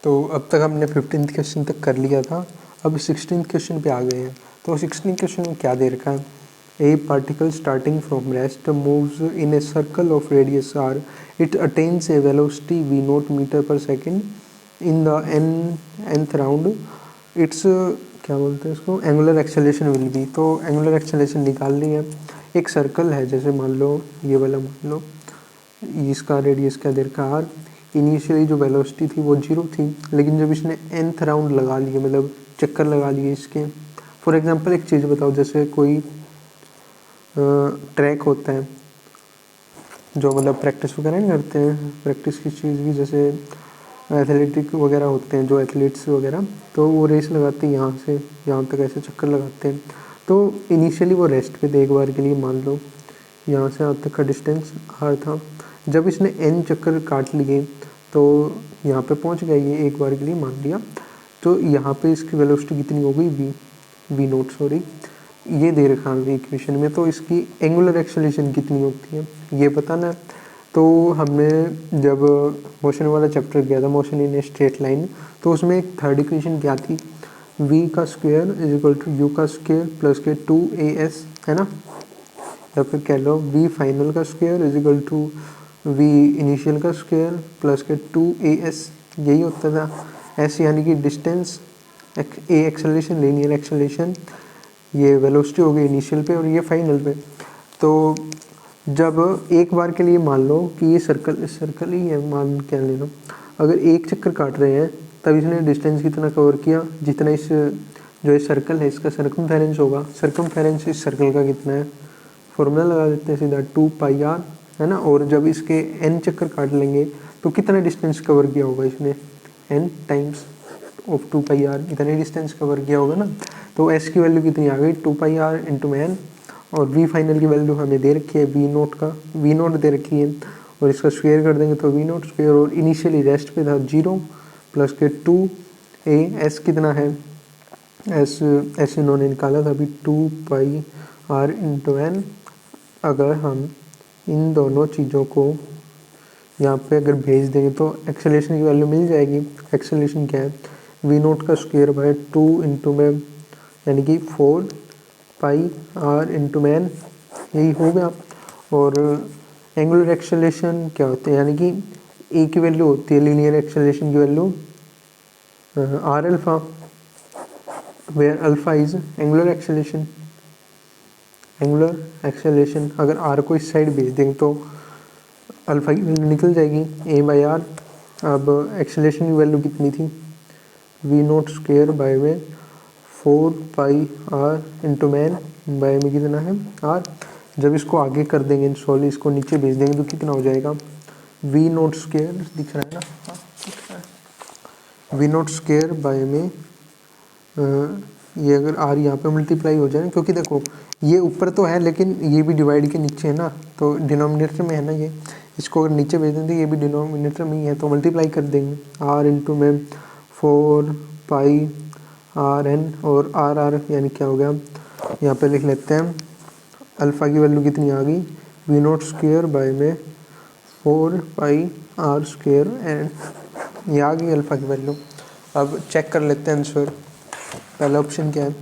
तो अब तक हमने 15th क्वेश्चन तक कर लिया था, अब 16th क्वेश्चन पे आ गए हैं। तो 16th क्वेश्चन में क्या दे रखा है, a particle starting from rest moves in a circle of radius R, it attains a velocity v nought metre per second in the nth round, it's क्या बोलते हैं इसको, एंगुलर एक्सेलरेशन विल बी। तो एंगुलर एक्सेलरेशन निकालनी है। एक circle है, जैसे मान लो ये वाला, मान लो इसका रेडियस क्या दे रखा आर, इनिशियली जो वेलोसिटी थी वो 0 थी, लेकिन जब इसने nth राउंड लगा लिए, मतलब चक्कर लगा लिए इसके। फॉर एग्जांपल एक चीज़ बताओ, जैसे कोई ट्रैक होता है जो मतलब प्रैक्टिस वगैरह नहीं करते हैं, प्रैक्टिस की चीज़ भी, जैसे एथलेटिक वगैरह होते हैं जो एथलीट्स वगैरह, तो वो रेस लगाते हैं यहाँ से यहाँ तक ऐसे चक्कर लगाते हैं। तो इनिशियली वो रेस्ट पे थे एक बार के लिए, मान लो यहाँ से यहाँ तक का डिस्टेंस r था। जब इसने n चक्कर काट लिए तो यहाँ पे पहुँच गया ये एक बार के लिए, मान लिया। तो यहाँ पे इसकी वेलोसिटी कितनी हो गई, v नॉट, सॉरी, ये दे रखा है इक्वेशन में। तो इसकी एंगुलर एक्सेलरेशन कितनी होती है ये बताना है। तो हमने जब मोशन वाला चैप्टर किया था, motion in a straight line, तो उसमें एक थर्ड इक्वेशन क्या थी, v का square is equal to u का स्क्वायर प्लस के 2as, है ना, या फिर कह लो v फाइनल का square is equal to v initial का स्क्वायर प्लस के 2as, यही होता था। s यानी कि distance, a acceleration linear acceleration, ये वेलोसिटी हो गई इनिशियल पे और ये फाइनल पे। तो जब एक बार के लिए मान लो कि ये सर्कल ही है, मान क्या लेना, अगर एक चक्कर काट रहे हैं तब इसने डिस्टेंस कितना कवर किया, जितना इस जो ये सर्कल है इसका सर्कमफेरेंस होगा। सर्कमफेरेंस इस सर्कल का कितना है, फॉर्मूला लगा देते हैं सीधा, 2πr, है ना। और जब इसके n चक्कर काट लेंगे तो कितना डिस्टेंस कवर किया होगा इसने, n टाइम्स ऑफ 2πr, इतने डिस्टेंस कवर किया होगा ना। तो s की वैल्यू कितनी आ गई, 2πr इंटू n, और v फाइनल की वैल्यू हमें दे रखी है v नोट दे रखी है, और इसका स्क्वायर कर देंगे तो v नोट स्क्वायर, और इनिशियली रेस्ट पे था 0 प्लस के 2a, s कितना है, s इन्होंने निकाला था अभी 2πr इंटू n। अगर हम इन दोनों चीज़ों को यहाँ पे अगर भेज देंगे तो एक्सेलरेशन की वैल्यू मिल जाएगी। एक्सेलरेशन क्या है, v नोट का स्क्वायर बाय 2 इंटू में, यानी कि 4πr इंटू मैन, यही हो गया। और एंगुलर एक्सेलरेशन क्या होते हैं, यानी कि ए की वैल्यू होती है लीनियर एक्सेलरेशन की value R alpha, where alpha is angular acceleration. Angular acceleration अगर आर को इस साइड भेज देंगे तो अल्फा की वैल्यू निकल जाएगी a/r। अब एक्सेलरेशन की वैल्यू कितनी थी, v नोट स्क्वायर बाय में 4πr इंटू मैन, बाय में कितना है r। जब इसको आगे कर देंगे सॉल्व, इसको नीचे भेज देंगे तो कितना हो जाएगा, v नोट स्क्वायर दिख रहा है ना, दिख रहा है, v नोट स्क्वायर बाय में ये अगर r यहाँ पे मल्टीप्लाई हो जाए, क्योंकि देखो ये ऊपर तो है लेकिन ये भी डिवाइड के नीचे है ना, तो डिनोमिनेटर में है ना ये, इसको अगर नीचे भेज दें तो ये भी डिनोमिनेटर में ही है, तो मल्टीप्लाई कर देंगे r इंटू में 4πrn और r यानी क्या हो गया, यहाँ पे लिख लेते हैं अल्फ़ा की वैल्यू कितनी आ गई, v नोट स्क्वायर बाय में 4πr स्क्वायर एंड ये आ गई अल्फ़ा की वैल्यू। अब चेक कर लेते हैं आंसर। पहला ऑप्शन क्या है,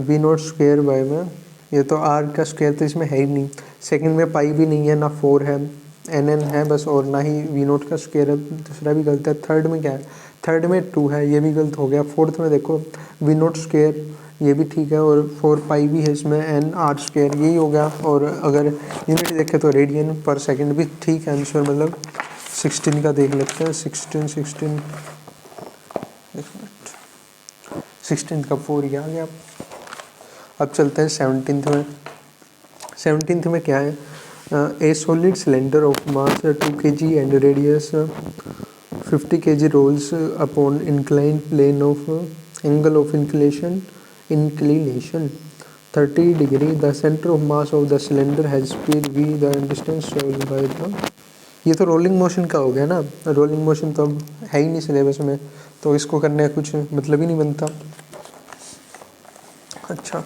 v नोट स्क्वायर बाय में, ये तो r का स्क्वायर तो इसमें है ही नहीं, सेकंड में पाई भी नहीं है, ना 4 है, n है बस, और ना ही v नोट का स्क्वायर है, दूसरा भी गलत है। थर्ड में क्या है, थर्ड में 2 है, ये भी गलत हो गया। फोर्थ में देखो v नोट स्क्वायर, ये भी ठीक है, और 4π भी है इसमें, n r स्क्वायर, यही हो गया। और अगर यूनिट देखें तो रेडियन पर सेकेंड भी ठीक है आंसर, मतलब 16 का देख लेते हैं, 16 का 4 ही आ गया। अब चलते हैं 17th में। 17th में क्या है, a solid cylinder of mass 2 kg and radius 50 kg rolls upon incline plane of angle of inclination 30 degree, the centre of mass of the cylinder has speed v, the distance travelled by the, ये तो rolling motion का हो गया ना, rolling motion तो अब है ही नहीं सिलेबस में, तो इसको करने का कुछ मतलब ही नहीं बनता। अच्छा,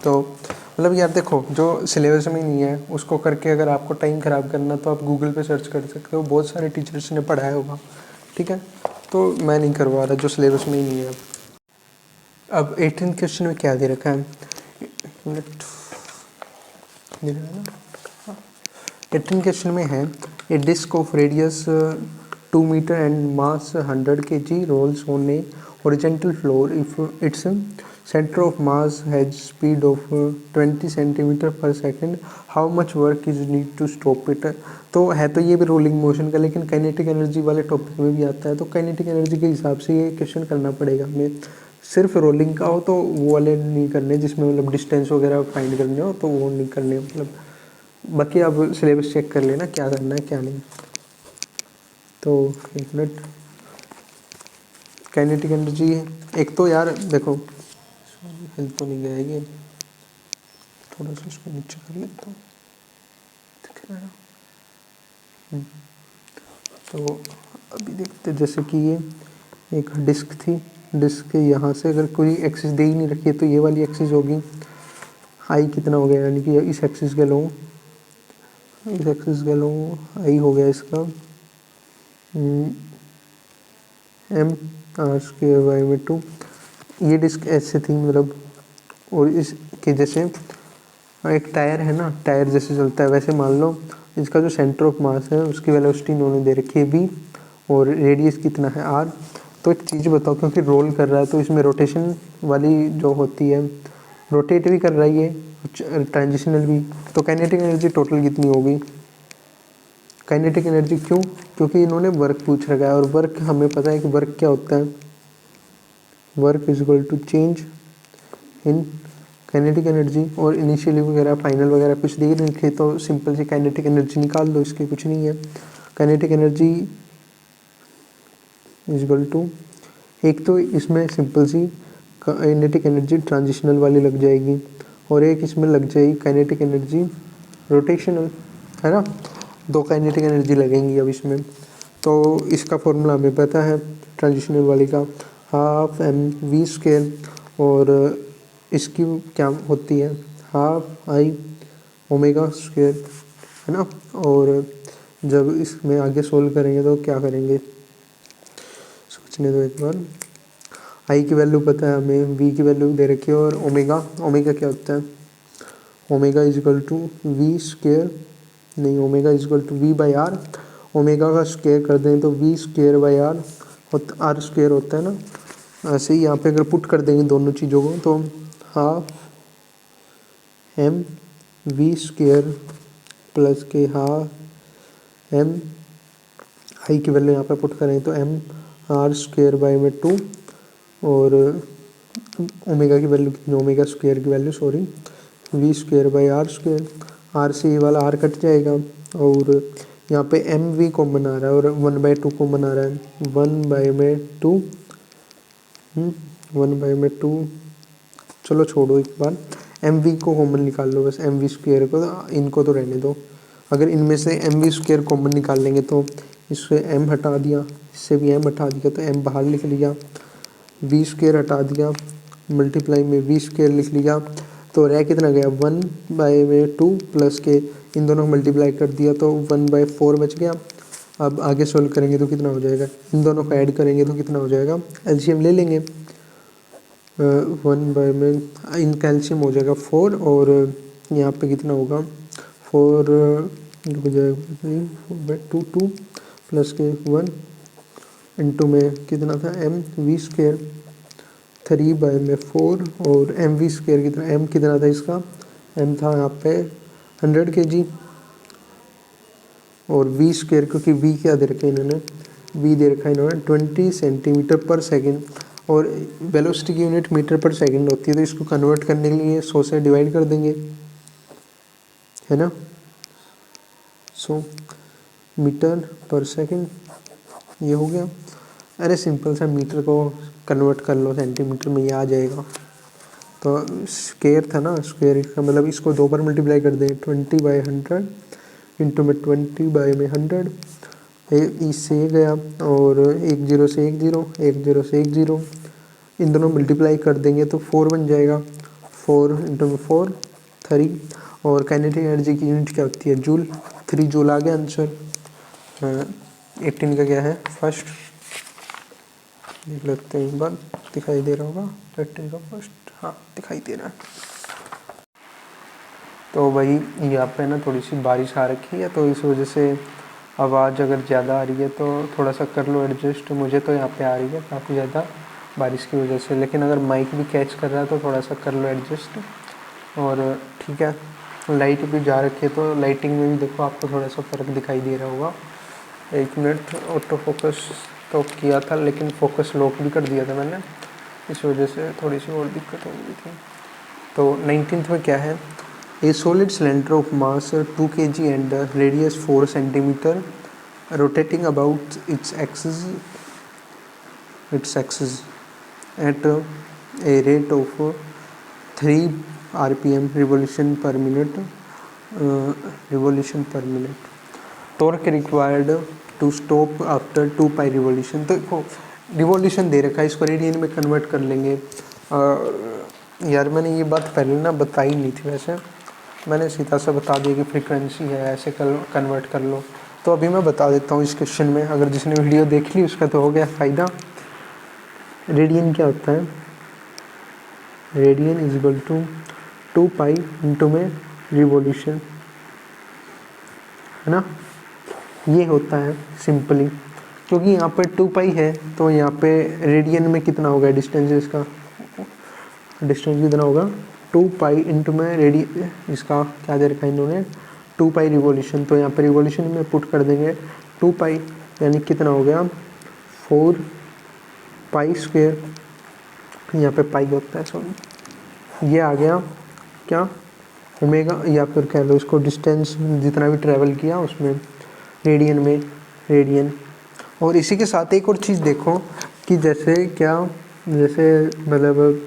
तो मतलब यार देखो, जो सिलेबस में नहीं है उसको करके अगर आपको टाइम ख़राब करना तो आप गूगल पे सर्च कर सकते हो, बहुत सारे टीचर्स ने पढ़ाया होगा, ठीक है। तो मैं नहीं करवा रहा, जो सिलेबस में ही नहीं है। अब 18th क्वेश्चन में क्या दे रखा है, मिनट दे रहा है ना। 18th क्वेश्चन में है a disc of radius 2 metre and mass 100 kg rolls on a horizontal floor if its center of mass has speed of 20 centimeter per second, how much work is need to stop it। तो है तो ये भी rolling motion का, लेकिन kinetic energy वाले topic में भी आता है, तो काइनेटिक एनर्जी के हिसाब से ये क्वेश्चन करना पड़ेगा हमें। सिर्फ रोलिंग का हो तो वो वाले नहीं करने, जिसमें मतलब डिस्टेंस वगैरह फाइंड करने हो तो वो नहीं करने, मतलब बाकी आप सिलेबस चेक कर लेना क्या करना है क्या नहीं। तो एक मिनट, काइनेटिक एनर्जी एक तो यार देखो, हिल तो नहीं गया ये, थोड़ा सा इसको नीचे कर लेता हूँ, दिख रहा है ना। तो अभी देखते, जैसे कि ये एक डिस्क थी, डिस्क के यहाँ से अगर कोई एक्सिस दे ही नहीं रखी है तो ये वाली एक्सिस होगी, आई कितना हो गया, यानी कि इस एक्सिस के लो, इस एक्सिस के लो आई हो गया इसका एम आर स्क्वायर वाई में 2। ये डिस्क ऐसे थी मतलब, और इसके जैसे एक टायर है ना, टायर जैसे चलता है वैसे मान लो इसका जो सेंटर ऑफ मास है उसकी वेलोसिटी इन्होंने दे रखी है v, और रेडियस कितना है r। तो एक चीज़ बताओ, क्योंकि रोल कर रहा है तो इसमें रोटेशन वाली जो होती है, रोटेट भी कर रही है, ट्रांजिशनल भी, तो काइनेटिक एनर्जी टोटल कितनी होगी। काइनेटिक एनर्जी क्यों, क्योंकि इन्होंने वर्क पूछ रखा है, और वर्क हमें पता है कि वर्क क्या होता है, work is equal to change in kinetic energy. और इनिशियली वगैरह फाइनल वगैरह कुछ दे नहीं रखे, तो सिंपल सी काइनेटिक एनर्जी निकाल दो, इसके कुछ नहीं है। Kinetic energy is equal to, एक तो इसमें सिंपल सी काइनेटिक एनर्जी ट्रांजिशनल वाली लग जाएगी, और एक इसमें लग जाएगी काइनेटिक एनर्जी रोटेशनल, है ना। दो काइनेटिक एनर्जी लगेंगी अब इसमें। तो इसका फॉर्मूला हमें पता है ट्रांजिशनल वाली का, हाफ एम वी स्क्वायर, और इसकी क्या होती है हाफ आई ओमेगा स्क्वायर, है ना। और जब इसमें आगे सोल्व करेंगे तो क्या करेंगे, सोचने दो एक बार। आई की वैल्यू पता है हमें, वी की वैल्यू दे रखी है, और ओमेगा, ओमेगा क्या होता है, omega is equal to v square, नहीं omega is equal to v by R. Omega का स्क्वायर कर दें तो v square by R, R square होता है ना। ऐसे ही यहाँ पे अगर पुट कर देंगे दोनों चीज़ों को तो half M V square plus के हाफ एम, आई की वैल्यू यहाँ पे पुट करें तो एम आर स्क्वायर बाई में 2, और ओमेगा की वैल्यू कितनी, ओमेगा स्क्वायर की वैल्यू sorry V square by R square, R से ये वाला आर कट जाएगा, और यहाँ पे एम वी कॉमन आ रहा है और 1/2 कॉमन आ रहा है, 1/2 1/2। चलो छोड़ो एक बार, एम वी को कॉमन निकाल लो बस, एम वी स्क्वायर को, इनको तो रहने दो। अगर इनमें से एम वी स्क्वायर कॉमन निकाल लेंगे तो इससे एम हटा दिया, इससे भी एम हटा दिया तो एम बाहर लिख लिया, वी स्क्वायर हटा दिया, मल्टीप्लाई में वी स्क्वायर लिख लिया, तो रह कितना गया 1/2 प्लस के इन दोनों को मल्टीप्लाई कर दिया तो 1/4 बच गया। अब आगे सोल्व करेंगे तो कितना हो जाएगा, इन दोनों को ऐड करेंगे तो कितना हो जाएगा, एलसीएम ले लेंगे, 1 में इनका एलसीएम हो जाएगा 4, और यहाँ पे कितना होगा 4 हो जाएगा 4/2 प्लस के 1 इंटू में कितना था एम वी स्क्वायर 3/4, और एम वी स्क्वायर कितना, एम कितना था इसका, एम था यहाँ पे 100 kg, और वी स्क्वायर क्योंकि वी क्या दे रखा है इन्होंने, वी दे रखा है इन्होंने 20 सेंटीमीटर पर सेकेंड, और वेलोसिटी की यूनिट मीटर पर सेकेंड होती है, तो इसको कन्वर्ट करने के लिए 100 से डिवाइड कर देंगे, है ना। 100 मीटर पर सेकेंड ये हो गया। अरे सिंपल सा मीटर को कन्वर्ट कर लो सेंटीमीटर में, ये आ जाएगा। तो स्क्वायर था ना, स्क्वायर का मतलब इसको 2 बार मल्टीप्लाई कर दें, 20/100 इंटू में 20/100, इससे ये गया, और 1 0 से 1 0, 1 0 से 1 0, इन दोनों मल्टीप्लाई कर देंगे तो 4 बन जाएगा, 4 इंटू में 4 3, और काइनेटिक एनर्जी की यूनिट क्या होती है जूल, 3 जूल आ गया आंसर। 18 का क्या है फर्स्ट। देख लेते हैं एक बार, दिखाई दे रहा होगा 13 का फर्स्ट, हाँ दिखाई दे रहा है। तो भाई यहाँ पे ना थोड़ी सी बारिश आ रखी है, तो इस वजह से आवाज़ अगर ज़्यादा आ रही है तो थोड़ा सा कर लो एडजस्ट। मुझे तो यहाँ पे आ रही है काफ़ी ज़्यादा बारिश की वजह से, लेकिन अगर माइक भी कैच कर रहा है तो थोड़ा सा कर लो एडजस्ट। और ठीक है, लाइट भी जा रखी है तो लाइटिंग में भी देखो आपको थोड़ा सा फ़र्क दिखाई दे रहा होगा। 1 मिनट, ऑटो फोकस तो किया था लेकिन फोकस लॉक भी कर दिया था मैंने, इस वजह से थोड़ी सी और दिक्कत हो गई थी। तो 19th में क्या है, a solid cylinder of mass 2 kg and radius 4 centimeter rotating about its axis at a rate of 3 rpm revolution per minute. Torque required to stop after 2 pi revolution। तो देखो रिवॉल्यूशन दे रखा है, इसको रेडियन में convert कर लेंगे। यार मैंने ये बात पहले ना बताई नहीं थी, वैसे मैंने सीधा सा बता दिया कि फ्रीक्वेंसी है, ऐसे कन्वर्ट कर लो। तो अभी मैं बता देता हूँ इस क्वेश्चन में, अगर जिसने वीडियो देख ली उसका तो हो गया फ़ायदा। रेडियन क्या होता है, radian is equal to 2 pi into में रिवॉल्यूशन, है ना। ये होता है सिंपली, क्योंकि यहाँ पर 2 पाई है तो यहाँ पे रेडियन में कितना होगा डिस्टेंस, इसका डिस्टेंस कितना होगा 2 पाई इंटू में रेडियन, इसका क्या दे रखा है इन्होंने 2 पाई रिवॉल्यूशन। तो यहाँ पे रिवॉल्यूशन में पुट कर देंगे 2 पाई, यानी कितना हो गया 4 पाई स्क्वेयर, यहाँ पे पाई होता है सॉरी, ये आ गया क्या ओमेगा, या फिर कह लो इसको डिस्टेंस जितना भी ट्रैवल किया उसमें रेडियन में, रेडियन। और इसी के साथ एक और चीज़ देखो कि जैसे क्या, जैसे मतलब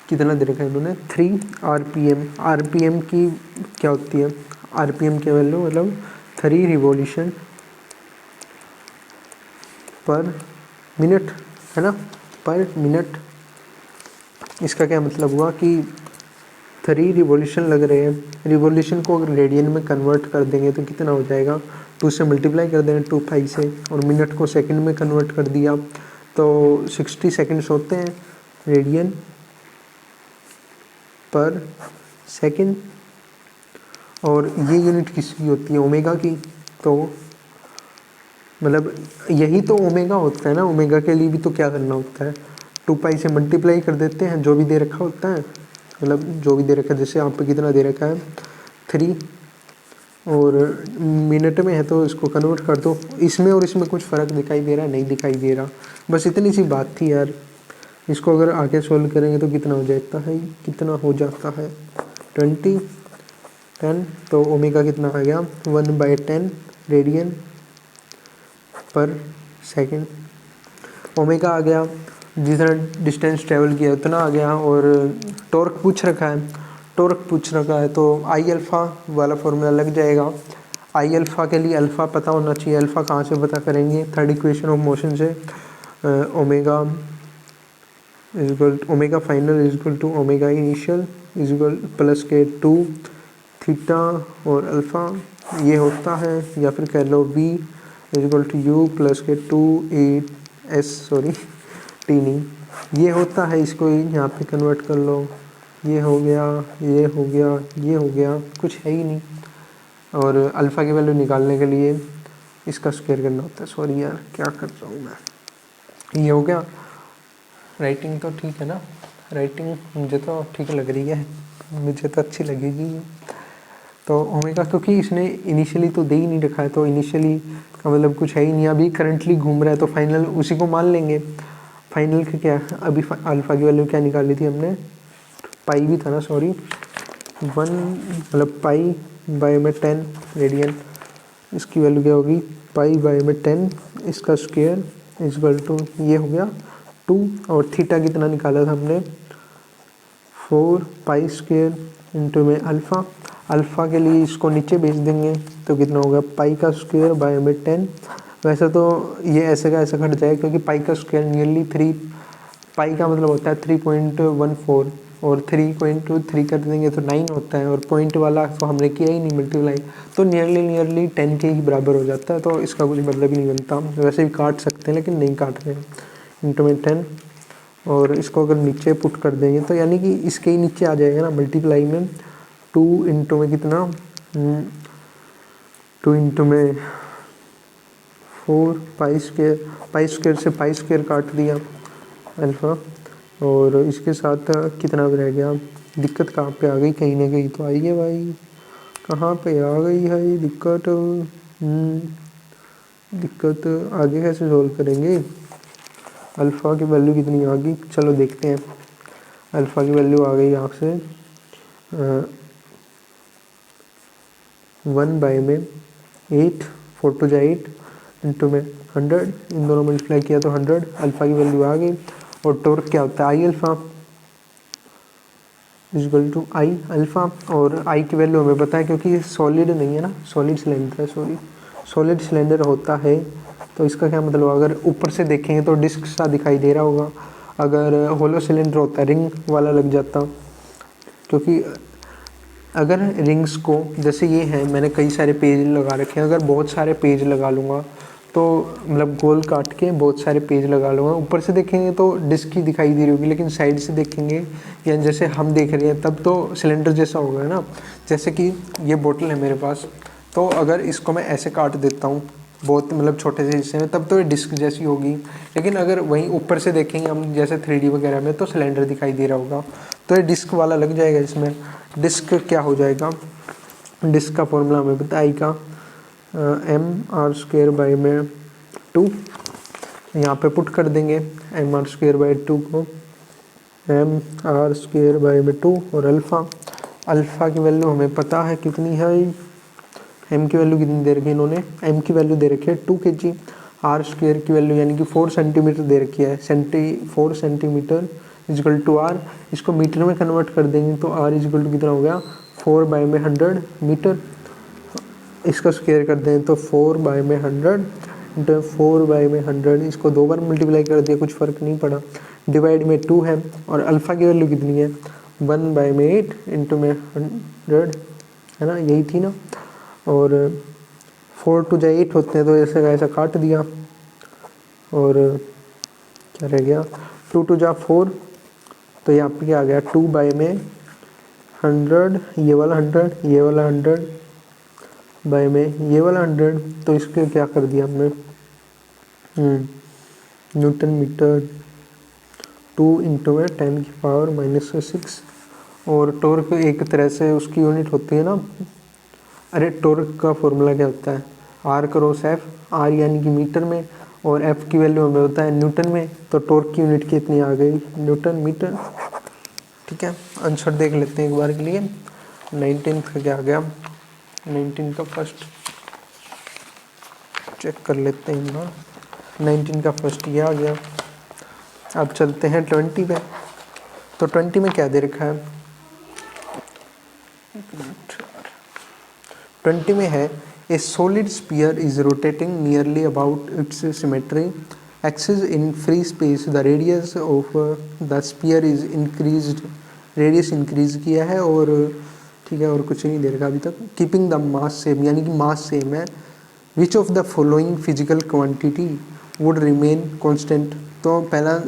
कितना दे रखा है इन्होंने 3 आरपीएम, आरपीएम की क्या होती है, आरपीएम की वैल्यू मतलब 3 रिवॉल्यूशन पर मिनट, है ना, पर मिनट। इसका क्या मतलब हुआ कि 3 रिवॉल्यूशन लग रहे हैं, रिवॉल्यूशन को अगर रेडियन में कन्वर्ट कर देंगे तो कितना हो जाएगा, 2 से मल्टीप्लाई कर देंगे 2 पाई से, और मिनट को सेकंड में कन्वर्ट कर दिया तो 60 सेकंड्स होते हैं रेडियन पर सेकंड। और ये यूनिट किसकी होती है, ओमेगा की। तो मतलब यही तो ओमेगा होता है ना, ओमेगा के लिए भी तो क्या करना होता है 2 पाई से मल्टीप्लाई कर देते हैं जो भी दे रखा होता है, मतलब जो भी दे रखा है, जैसे यहाँ पे कितना दे रखा है 3 और मिनट में है तो इसको कन्वर्ट कर दो। इसमें और इसमें कुछ फ़र्क दिखाई दे रहा है, नहीं दिखाई दे रहा, बस इतनी सी बात थी यार। इसको अगर आगे सॉल्व करेंगे तो कितना हो जाता है, कितना हो जाता है 10, तो ओमेगा कितना आ गया 1/10 रेडियन पर सेकंड। ओमेगा आ गया, जितना डिस्टेंस ट्रेवल किया उतना आ गया। और टॉर्क पूछ रखा है, टॉर्क पूछ रखा है तो आई अल्फ़ा वाला फॉर्मूला लग जाएगा। आई अल्फ़ा के लिए अल्फ़ा पता होना चाहिए, अल्फ़ा कहाँ से पता करेंगे, थर्ड इक्वेशन ऑफ मोशन से, omega omega final is equal to omega initial is equal plus के 2 थीटा और अल्फ़ा, ये होता है, या फिर कह लो v is equal to U plus के 2 सॉरी टी नहीं, ये होता है। इसको यहाँ पे कन्वर्ट कर लो, ये हो गया, ये हो गया, ये हो गया, कुछ है ही नहीं। और अल्फ़ा की वैल्यू निकालने के लिए इसका स्क्वायर करना होता है। सॉरी यार क्या कर रहा हूँ मैं, ये हो गया। राइटिंग तो ठीक है ना, राइटिंग मुझे तो ठीक लग रही है, मुझे तो अच्छी लगेगी। तो ओमेगा क्योंकि इसने इनिशियली तो दे ही नहीं रखा है, तो इनिशियली का मतलब कुछ है ही नहीं, अभी करंटली घूम रहा है तो फाइनल उसी को मान लेंगे। फाइनल का क्या, अभी अल्फ़ा की वैल्यू क्या निकाली थी हमने, पाई भी था ना सॉरी, 1 मतलब पाई बाय में 10 रेडियन, इसकी वैल्यू क्या होगी पाई बाय में 10, इसका स्क्वायर इज इक्वल टू ये हो गया 2, और थीटा कितना निकाला था हमने 4 पाई स्क्वायर इंटू में अल्फ़ा। अल्फ़ा के लिए इसको नीचे भेज देंगे तो कितना होगा पाई का स्क्वायर बाय में 10। वैसे तो ये ऐसे का ऐसा घट जाएगा क्योंकि पाई का स्क्वायर नियरली 3, पाई का मतलब होता है 3.14, और 3 को इंटू 3 कर देंगे तो 9 होता है, और पॉइंट वाला तो हमने किया ही नहीं मल्टीप्लाई, तो नियरली 10 के ही बराबर हो जाता है, तो इसका कुछ मतलब ही नहीं बनता। वैसे भी काट सकते हैं लेकिन नहीं काट रहे हैं। इंटू में 10, और इसको अगर नीचे पुट कर देंगे तो यानी कि इसके ही नीचे आ जाएगा ना मल्टीप्लाई में। 2 इंटू में कितना, 2 इंटू में 4 पाई स्क्वायर से पाई स्क्वायर काट दिया अल्फ़ा, और इसके साथ कितना रह गया। दिक्कत कहाँ पे आ गई, कहीं ना कहीं तो आई है भाई, कहाँ पे आ गई है ये दिक्कत। दिक्कत आगे कैसे सोल्व करेंगे। अल्फ़ा की वैल्यू कितनी आ गई, चलो देखते हैं। अल्फ़ा की वैल्यू आ गई यहाँ से 1 बाई में 8, 4 टू जा 8 इंटू में 100, इन दोनों मल्टीप्लाई किया तो 100, अल्फ़ा की वैल्यू आ गई। और टॉर्क क्या होता है, I alpha equal to I alpha, और आई की वैल्यू हमें पता है क्योंकि ये सॉलिड नहीं है ना, सॉलिड सिलेंडर है, सॉलिड सिलेंडर होता है। तो इसका क्या मतलब, अगर ऊपर से देखेंगे तो डिस्क सा दिखाई दे रहा होगा, अगर होलो सिलेंडर होता रिंग वाला लग जाता। क्योंकि अगर रिंग्स को जैसे ये है, मैंने कई सारे पेज लगा रखे हैं, अगर बहुत सारे पेज लगा लूँगा तो मतलब गोल काट के बहुत सारे पेज लगा लूँगा, ऊपर से देखेंगे तो डिस्क ही दिखाई दे रही होगी, लेकिन साइड से देखेंगे या जैसे हम देख रहे हैं तब तो सिलेंडर जैसा होगा ना। जैसे कि ये बोतल है मेरे पास, तो अगर इसको मैं ऐसे काट देता हूँ बहुत मतलब छोटे से हिस्से में, तब तो ये डिस्क जैसी होगी। लेकिन अगर वहीं ऊपर से देखेंगे हम जैसे 3D वगैरह में, तो सिलेंडर दिखाई दे रहा होगा, तो ये डिस्क वाला लग जाएगा इसमें। डिस्क क्या हो जाएगा, डिस्क का फॉर्मूला हमें पता है, आई का mr² बाई में 2, यहाँ पे पुट कर देंगे mr² बाई 2 को, mr² बाई में 2, और अल्फ़ा की वैल्यू हमें पता है कितनी है। m की वैल्यू कितनी दे रखी है इन्होंने, m की वैल्यू दे रखी है 2 kg, r² की वैल्यू यानी कि 4 सेंटीमीटर दे रखी है, 4 सेंटीमीटर इक्वल टू r। इसको मीटर में कन्वर्ट कर देंगे तो r इक्वल टू कितना हो गया, 4 बाई में 100 मीटर। इसका स्क्वायर कर दें तो 4 बाई में 100 इंटू 4 बाई में 100, इसको 2 बार मल्टीप्लाई कर दिया, कुछ फ़र्क नहीं पड़ा, डिवाइड में 2 है। और अल्फ़ा की वैल्यू कितनी है, 1 बाई में 8 इंटू में 100 है ना, यही थी ना। और 4 टू जा 8 होते हैं, तो ऐसे का ऐसा काट दिया, और क्या रह गया, 2 टू जा 4, तो यहाँ पे क्या आ गया, 2 बाई में 100, ये वाला 100, ये वाला 100 बाई में ये वाला 100, तो इसके क्या कर दिया हमने, न्यूटन मीटर 2 इंटू में 10 की पावर -6। और टॉर्क एक तरह से उसकी यूनिट होती है ना, अरे टॉर्क का फॉर्मूला क्या होता है, आर क्रॉस एफ, आर यानी कि मीटर में, और एफ की वैल्यू हमें होता है न्यूटन में, तो टॉर्क की यूनिट कितनी आ गई, न्यूटन मीटर। ठीक है, आंसर देख लेते हैं एक बार के लिए। 19 का क्या आ गया, 19 का फर्स्ट चेक कर लेते हैं ना, 19 का फर्स्ट ये आ गया। अब चलते हैं 20 पे, तो 20 में क्या दे रखा है, 20 में है a solid sphere is rotating nearly about it's symmetry axis in free space, the radius of the sphere is increased, radius increase किया है, और ठीक है और कुछ नहीं दे रखा अभी तक। कीपिंग द मास सेम, यानी कि मास सेम है। Which of the following physical quantity would remain constant, तो पहला,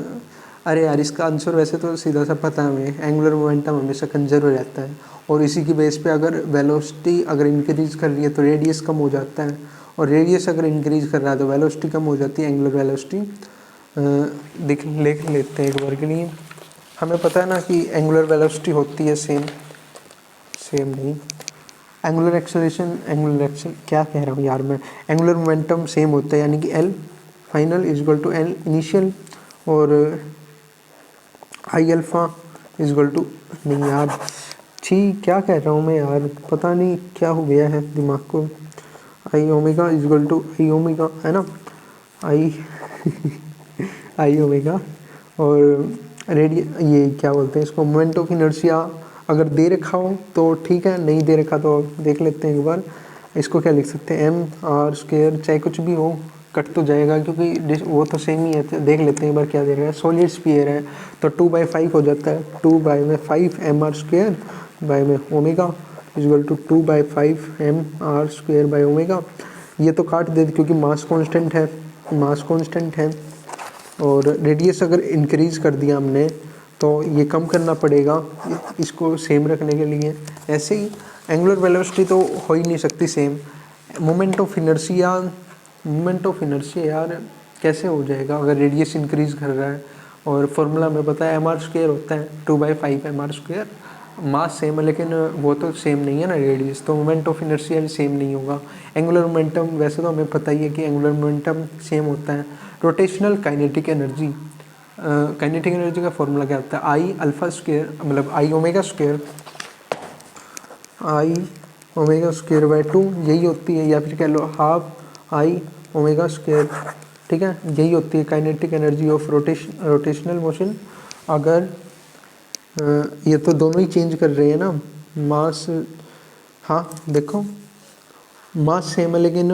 अरे यार इसका आंसर वैसे तो सीधा सा पता है हमें, एंगुलर मोमेंटम हमेशा कंजर्व रहता है, और इसी की बेस पे अगर वेलोसिटी अगर इंक्रीज कर रही है तो रेडियस कम हो जाता है, और रेडियस अगर इंक्रीज कर रहा है तो वेलोसिटी कम हो जाती है, एंगुलर वेलोसिटी। देख लेते हैं एक बार के लिए। हमें पता है ना कि एंगुलर वेलोसिटी होती है सेम नहीं, एंगुलर एक्सेलरेशन, क्या कह रहा हूँ यार मैं, एंगुलर मोमेंटम सेम होता है, यानी कि L final is equal to L initial, और I alpha is equal to, नहीं यार छी क्या कह रहा हूँ मैं यार, पता नहीं क्या हो गया है दिमाग को, I omega is equal to I omega है ना, आई ओमेगा, और ये क्या बोलते हैं इसको, मोमेंट ऑफ इनर्शिया अगर दे रखा हो तो ठीक है, नहीं दे रखा तो देख लेते हैं एक बार। इसको क्या लिख सकते हैं, एम आर स्क्वायर, चाहे कुछ भी हो, कट तो जाएगा क्योंकि वो तो सेम ही है। तो देख लेते हैं एक बार क्या दे रहा है। सॉलिड स्फीयर है तो 2/5 हो जाता है, 2/5 mr² बाय में omega equal to 2/5 mr² by omega. ये तो काट दे क्योंकि मास कांस्टेंट है, मास कांस्टेंट है। और रेडियस अगर इंक्रीज कर दिया हमने तो ये कम करना पड़ेगा इसको सेम रखने के लिए। ऐसे ही एंगुलर वेलोसिटी तो हो ही नहीं सकती same. Moment of inertia, moment of inertia यार कैसे हो जाएगा अगर रेडियस इंक्रीज कर रहा है। और फॉर्मूला में पता है mr² होता है 2/5 mr²। मास सेम है लेकिन वो तो सेम नहीं है ना रेडियस, तो मोमेंट ऑफ इनर्शिया भी सेम नहीं होगा। एंगुलर मोमेंटम वैसे तो हमें पता ही है कि एंगुलर मोमेंटम सेम होता है। Rotational kinetic energy, kinetic energy का फॉर्मूला क्या होता है, आई अल्फा स्क्वायर मतलब I omega square, I omega square by 2 यही होती है, या फिर कह लो हाफ आई ओमेगा स्क्वायर। ठीक है, यही होती है kinetic energy of rotational motion. अगर ये तो दोनों ही चेंज कर रहे हैं ना मास। हाँ देखो मास सेम है लेकिन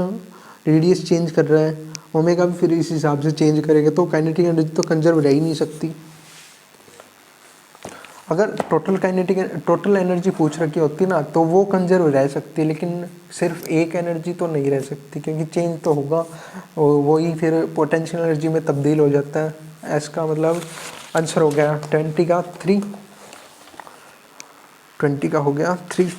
रेडियस चेंज कर रहा है, ओमेगा भी फिर इस हिसाब से चेंज करेगा, तो काइनेटिक एनर्जी तो कंजर्व रह ही नहीं सकती। अगर टोटल एनर्जी पूछ रखी होती ना तो वो कंजर्व रह सकती है, लेकिन सिर्फ एक एनर्जी तो नहीं रह सकती क्योंकि चेंज तो होगा और वही फिर पोटेंशियल एनर्जी में तब्दील हो जाता है। ऐसा का मतलब आंसर हो गया 20 का 3, 20 का हो गया 3,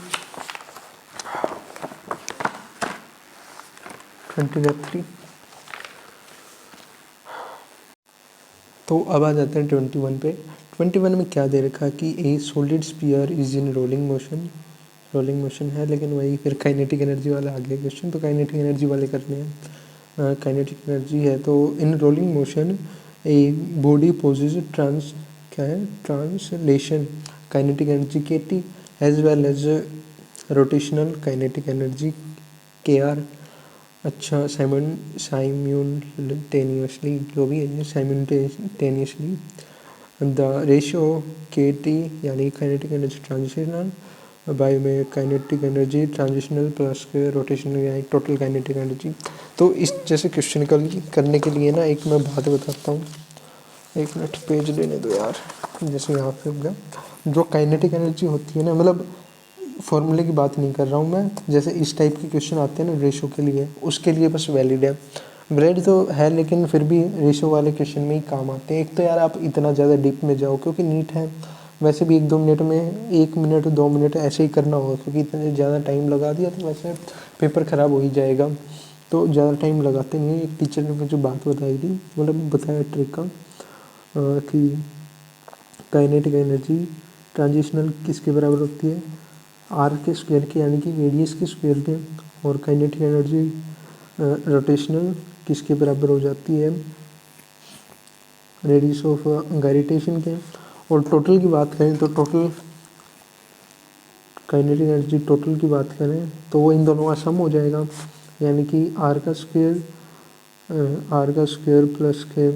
20 का 3। तो अब आ जाते हैं 21 पे। 21 में क्या दे रखा है कि ए solid sphere is in rolling motion, rolling motion है लेकिन वही फिर काइनेटिक एनर्जी वाला आ गया क्वेश्चन, तो काइनेटिक एनर्जी वाले करने हैं। काइनेटिक एनर्जी है तो in rolling motion a body possesses trans क्या है translation kinetic energy K T as well as rotational kinetic energy K R. अच्छा साइमल्टेनियसली जो भी है simultaneously the ratio K T यानी काइनेटिक एनर्जी ट्रांजिशनल बाय में kinetic energy translational plus K rotational यानी total kinetic energy. तो इस जैसे क्वेश्चन करने के लिए ना एक मैं बात बताता हूँ, एक मिनट पेज लेने दो यार। जैसे यहाँ पे हो गया जो काइनेटिक एनर्जी होती है ना, मतलब फॉर्मूले की बात नहीं कर रहा हूँ मैं, जैसे इस टाइप के क्वेश्चन आते हैं ना रेशो के लिए, उसके लिए बस वैलिड है। ब्रेड तो है लेकिन फिर भी रेशो वाले क्वेश्चन में ही काम आते हैं। एक तो यार आप इतना ज़्यादा डीप में जाओ क्योंकि नीट है, वैसे भी 1-2 मिनट में 1 मिनट 2 मिनट ऐसे ही करना होगा क्योंकि इतने ज़्यादा टाइम लगा दिया तो वैसे पेपर ख़राब हो ही जाएगा, तो ज़्यादा टाइम लगाते नहीं। एक टीचर ने मुझे बात बताई थी, मतलब बताया ट्रिक का कि काइनेटिक एनर्जी ट्रांजिशनल किसके बराबर होती है, आर के स्क्वायर के यानी कि रेडियस के स्क्वायर के, और काइनेटिक एनर्जी रोटेशनल किसके बराबर हो जाती है, रेडियस ऑफ गायरेटेशन के। और टोटल की बात करें तो टोटल काइनेटिक एनर्जी टोटल की बात करें तो वो इन दोनों का सम हो जाएगा, यानी कि आर का स्क्वायर प्लस के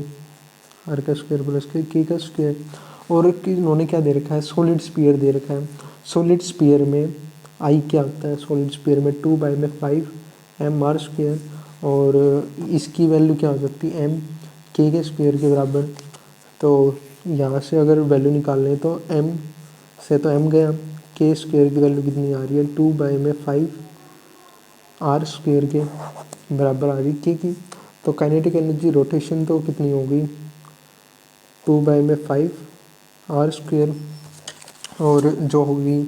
के का स्क्वायर। और इन्होंने क्या दे रखा है, सॉलिड स्फीयर दे रखा है। सॉलिड स्फीयर में आई क्या होता है, सॉलिड स्फीयर में 2/5 mr², और इसकी वैल्यू क्या हो सकती है m के स्क्वायर के बराबर। तो यहाँ से अगर वैल्यू निकाल लें तो m से तो m गया, के स्क्वायर की वैल्यू कितनी आ रही है 2/5 r² के बराबर आ रही के की। तो काइनेटिक एनर्जी रोटेशन तो कितनी होगी 2/5 r², और जो होगी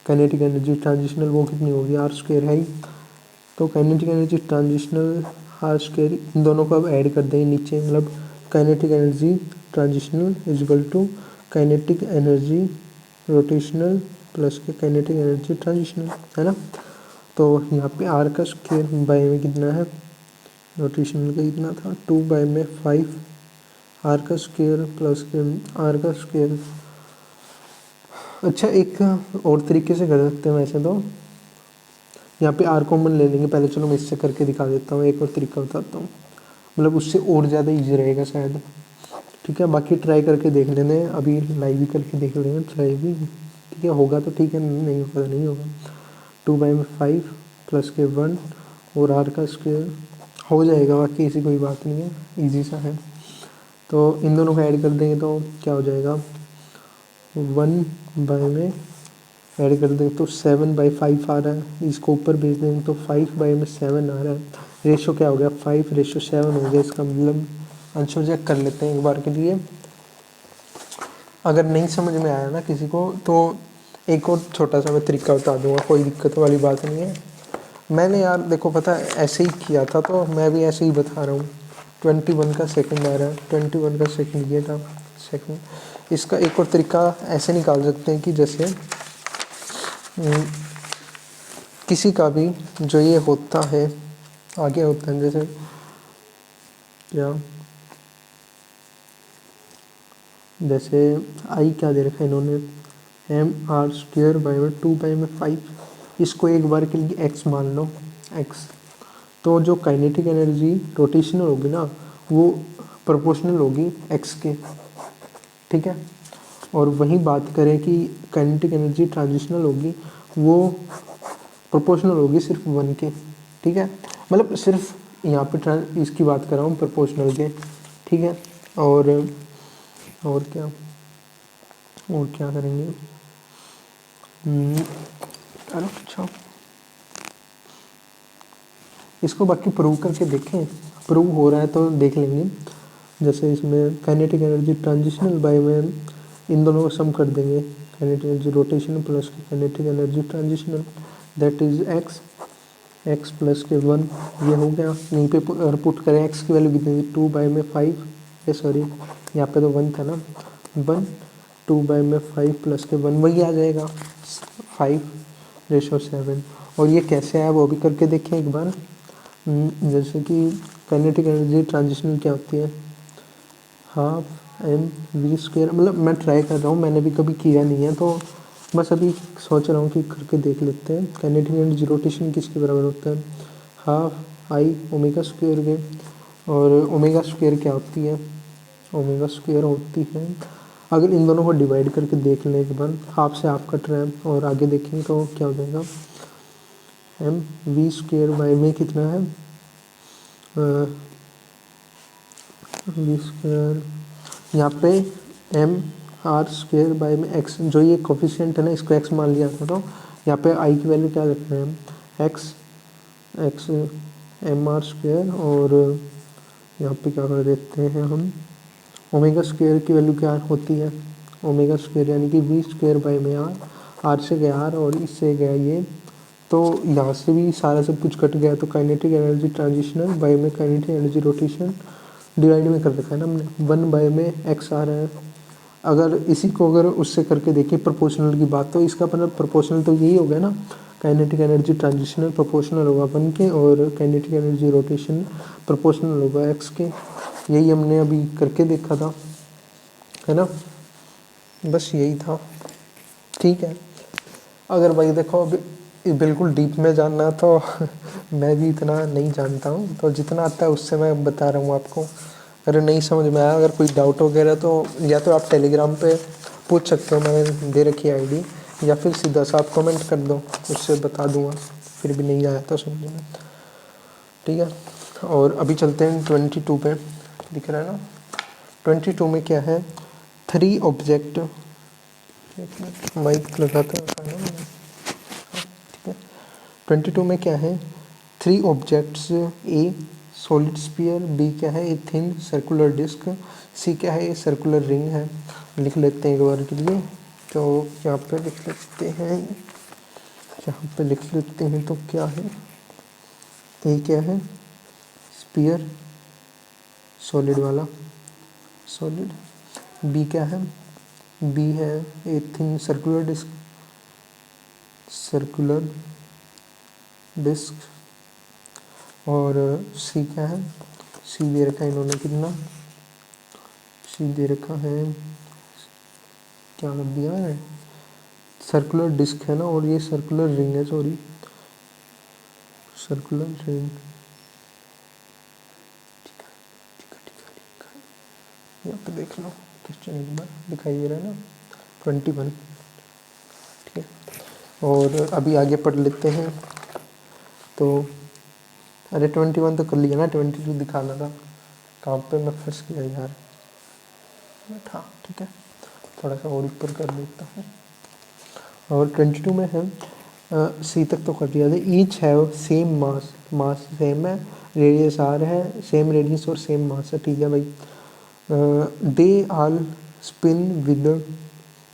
काइनेटिक एनर्जी ट्रांजिशनल वो कितनी होगी r² है ही। तो काइनेटिक एनर्जी ट्रांजिशनल r², इन दोनों को अब ऐड कर दें नीचे, मतलब kinetic energy translational is equal to kinetic energy rotational plus के काइनेटिक एनर्जी ट्रांजिशनल, है ना। तो यहाँ पे r का स्क्वायर बाय में कितना है, रोटेशनल का कितना था 2/5 r का स्क्वायर प्लस के r का स्क्वायर। अच्छा एक और तरीके से कर सकते हैं वैसे तो, यहाँ पे r कॉमन ले लेंगे पहले। चलो मैं इससे करके दिखा देता हूँ, एक और तरीका बताता हूँ, मतलब उससे और ज़्यादा इजी रहेगा शायद। ठीक है, बाकी ट्राई करके देख लेने, अभी लाइव भी करके देख लेंगे ट्राई भी। ठीक है, होगा तो ठीक है, नहीं होगा तो नहीं होगा। 2/5 प्लस के 1 और r का स्क्वायर हो जाएगा, बाकी ऐसी कोई बात नहीं है, इजी सा है। तो इन दोनों को ऐड कर देंगे तो क्या हो जाएगा, 1 में ऐड कर देंगे तो 7/5 आ रहा है, इसको ऊपर भेज देंगे तो 5/7 आ रहा है। रेशो क्या हो गया, 5:7 हो गया। इसका मतलब आंसर चेक कर लेते हैं एक बार के लिए। अगर नहीं समझ में आया ना किसी को तो एक और छोटा सा मैं तरीका बता दूंगा, कोई दिक्कत वाली बात नहीं है। मैंने यार देखो पता है ऐसे ही किया था, तो मैं भी ऐसे ही बता रहा हूँ। 21 का सेकंड आ रहा है, 21 का सेकंड ये था सेकंड। इसका एक और तरीका ऐसे निकाल सकते हैं कि जैसे किसी का भी जो ये होता है आगे होता है, जैसे क्या, जैसे आई क्या दे रखा है इन्होंने, mr²/2/5। इसको एक बार के लिए x मान लो, x। तो जो काइनेटिक एनर्जी रोटेशनल होगी ना वो प्रोपोर्शनल होगी x के, ठीक है। और वहीं बात करें कि काइनेटिक एनर्जी ट्रांजिशनल होगी, वो प्रोपोर्शनल होगी सिर्फ 1 के, ठीक है। मतलब सिर्फ यहाँ पे इसकी बात कर रहा हूँ प्रोपोर्शनल के, ठीक है। और क्या, और क्या करेंगे, अरे अच्छा इसको बाकी प्रूव करके देखें, प्रूव हो रहा है तो देख लेंगे। जैसे इसमें काइनेटिक एनर्जी ट्रांजिशनल बाय में इन दोनों को सम कर देंगे, kinetic energy rotational plus kinetic energy transitional, that is x plus के 1, ये हो गया। यहीं पे पुट करें x की वैल्यू कितनी थी, 2/5, ये सॉरी यहाँ पे तो 1 था ना, 1, 2/5 प्लस के 1 वही आ जाएगा 5:7। और ये कैसे आया वो भी करके देखें एक बार। जैसे कि काइनेटिक एनर्जी ट्रांजिशनल क्या होती है, 12mv²। मतलब मैं ट्राई कर रहा हूँ, मैंने भी कभी किया नहीं है तो बस अभी सोच रहा हूँ कि करके देख लेते हैं। काइनेटिक एनर्जी रोटेशन किसके बराबर होता है, 12I के। और ओमेगा² क्या होती है, ओमेगा² होती है, अगर इन दोनों को डिवाइड करके देख लें एक बार, हाफ से हाफ कट रहा है और आगे देखेंगे तो क्या हो जाएगा, mv² में कितना है, v², यहाँ पे mr² में x, जो ये कोफिशिएंट है ना इसको x मान लिया था, तो यहाँ पे i की वैल्यू क्या रख रहे हैं, x mr²। और यहाँ पे क्या कर देते हैं हम, ओमेगा² की वैल्यू क्या होती है, ओमेगा² यानी कि v² में r से गया r और इससे गया ये, तो यहाँ से भी सारा सब कुछ कट गया। तो काइनेटिक एनर्जी ट्रांजिशनल बाय में काइनेटिक एनर्जी रोटेशन डिवाइड में कर रखा है ना हमने, 1 में x आ रहा है। अगर इसी को अगर उससे करके देखें प्रोपोर्शनल की बात, तो इसका मतलब प्रोपोर्शनल तो यही हो गया ना, काइनेटिक एनर्जी ट्रांजिशनल प्रोपोर्शनल होगा 1 के और काइनेटिक एनर्जी रोटेशन प्रोपोर्शनल होगा x के। यही हमने अभी करके देखा था, है ना, बस यही था, ठीक है। अगर भाई देखो अभी बिल्कुल डीप में जानना है तो मैं भी इतना नहीं जानता हूँ, तो जितना आता है उससे मैं बता रहा हूँ आपको। अगर नहीं समझ में आया, अगर कोई डाउट वगैरह तो या तो आप टेलीग्राम पे पूछ सकते हो, मैंने दे रखी आईडी, या फिर सीधा सा आप कमेंट कर दो, उससे बता दूँगा। फिर भी नहीं आया तो समझ में, ठीक है। और अभी चलते हैं 22 पे, दिख रहा है ना, 22 में क्या है, 3 ऑब्जेक्ट, माइक लगाता है ना, ठीक है। 22 में क्या है, 3 objects, A solid sphere, B क्या है, a thin circular disc, C क्या है, ए सर्कुलर रिंग है। लिख लेते हैं एक बार के लिए, तो यहाँ पे लिख लेते हैं, यहाँ पे लिख लेते हैं तो क्या है, ए क्या है, स्फीयर सॉलिड वाला, सॉलिड। बी क्या है, बी है a thin circular disc, circular disc. और सी क्या है, सी दे रखा है इन्होंने कितना, सी दे रखा है, क्या कर दिया है, सर्कुलर डिस्क है ना, और ये सर्कुलर रिंग है, सॉरी सर्कुलर रिंग, यहाँ पे देख लो क्वेश्चन एक बार दिखाई दे रहा है ना, 21, ठीक है। और अभी आगे पढ़ लेते हैं, तो अरे 21 तो कर लिया ना, 22 दिखाना था। कहाँ पे मैं फंस गया यार। हाँ ठीक है, थोड़ा सा और ऊपर कर देता हूँ। और 22 में है सी तक तो कर दिया था। Each have same mass, mass same है, रेडियस आर है, सेम रेडियस और सेम मास है, ठीक है भाई। They all spin with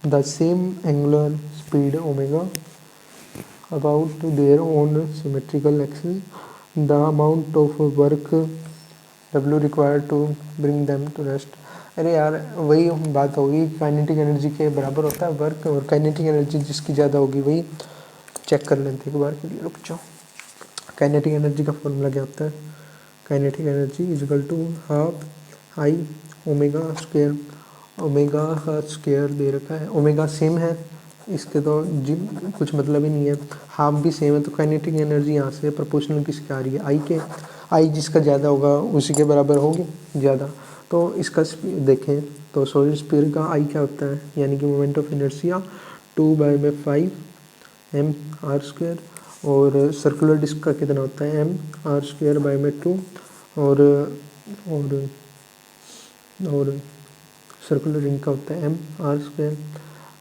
the same angular speed omega about their own symmetrical axis. The amount of work W required to bring them to rest. अरे यार वही बात होगी, काइनेटिक एनर्जी के बराबर होता है वर्क, और काइनेटिक एनर्जी जिसकी ज़्यादा होगी वही, चेक कर लेते हैं एक बार के लिए, रुक जाओ। काइनेटिक एनर्जी का फॉर्मूला क्या होता है? Kinetic energy is equal to half I omega square, omega का स्क्वायर दे रखा है, ओमेगा सेम है इसके तो जी कुछ मतलब ही नहीं है, हाफ भी सेम है, तो काइनेटिक एनर्जी यहाँ से प्रोपोर्शनल किसके आ रही है? आई के। आई जिसका ज़्यादा होगा उसी के बराबर होगी ज़्यादा। तो इसका देखें तो सॉलिड स्फीयर का आई क्या होता है, यानी कि moment of inertia 2/5 M R square, और सर्कुलर डिस्क का कितना होता है? एम आर स्क्वायर बाई में 2, और और सर्कुलर रिंग का होता है एम आर स्क्वायर।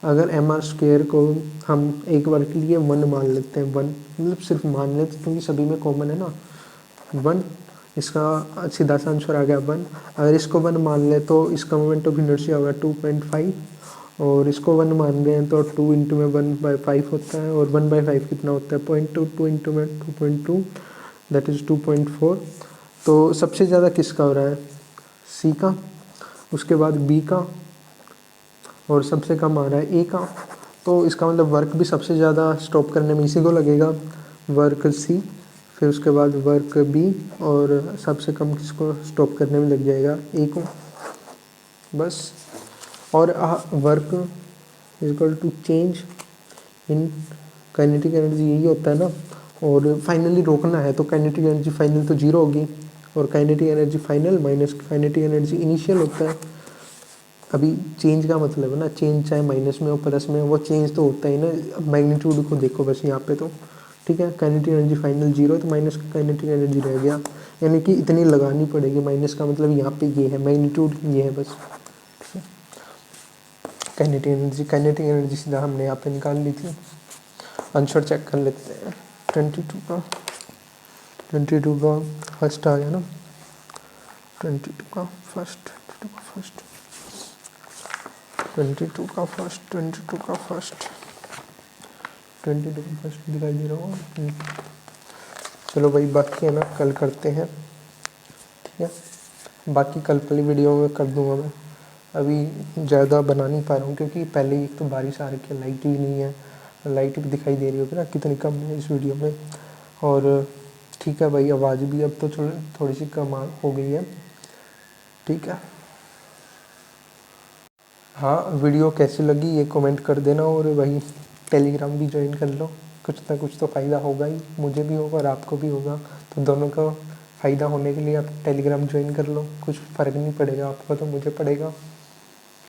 अगर एम आर स्क्वायर को हम एक बार के लिए 1 मान लेते हैं, 1 मतलब सिर्फ मान लेते क्योंकि सभी में कॉमन है ना 1, इसका सीधा सा आंसर आ गया 1। अगर इसको 1 मान ले तो इसका मोमेंट ऑफ इनर्शिया होगा 2.5, और इसको 1 मान रहे हैं तो 2 इंटू में 1/5 होता है, और 1/5 कितना होता है? 0.2, 2 इंटू में 2.2 दैट इज़ 2.4। तो सबसे ज़्यादा किसका हो रहा है? सी का, उसके बाद बी का, और सबसे कम आ रहा है ए का। तो इसका मतलब वर्क भी सबसे ज़्यादा स्टॉप करने में इसी को लगेगा, वर्क सी, फिर उसके बाद वर्क बी, और सबसे कम किसको स्टॉप करने में लग जाएगा? ए को, बस। और work equal to change in kinetic energy, यही होता है ना। और फाइनली रोकना है तो काइनेटिक एनर्जी फाइनल तो 0 होगी, और kinetic energy final minus kinetic energy initial होता है। अभी चेंज का मतलब है ना, चेंज चाहे माइनस में हो प्लस में, वो चेंज तो होता ही ना। मैग्नीट्यूड को देखो बस यहाँ पे तो, ठीक है। काइनेटिक एनर्जी फाइनल 0 तो माइनस का काइनेटिक एनर्जी रह गया, यानी कि इतनी लगानी पड़ेगी। माइनस का मतलब यहाँ पे ये है, मैग्नीट्यूड ये है बस। काइनेटिक एनर्जी सीधा हमने यहाँ पे निकाल ली थी। आंसर चेक कर लेते हैं। 22 का फर्स्ट आ गया ना, 22 का फर्स्ट, 22 का फर्स्ट दिखाई दे रहा होगा। चलो भाई बाकी है ना कल करते हैं, ठीक है। बाकी कल वाली वीडियो में कर दूंगा मैं, अभी ज़्यादा बना नहीं पा रहा हूँ क्योंकि पहले ही तो बारिश आ रखी है, लाइट ही नहीं है। लाइट भी दिखाई दे रही होगी ना कितनी कम है इस वीडियो में। और ठीक है भाई, आवाज़ भी अब तो थोड़ी सी कम हो गई है, ठीक है। हाँ वीडियो कैसी लगी ये कमेंट कर देना, और वही टेलीग्राम भी ज्वाइन कर लो, कुछ ना कुछ तो फ़ायदा होगा ही, मुझे भी होगा और आपको भी होगा। तो दोनों का फ़ायदा होने के लिए आप टेलीग्राम ज्वाइन कर लो, कुछ फ़र्क नहीं पड़ेगा आपको तो मुझे पड़ेगा।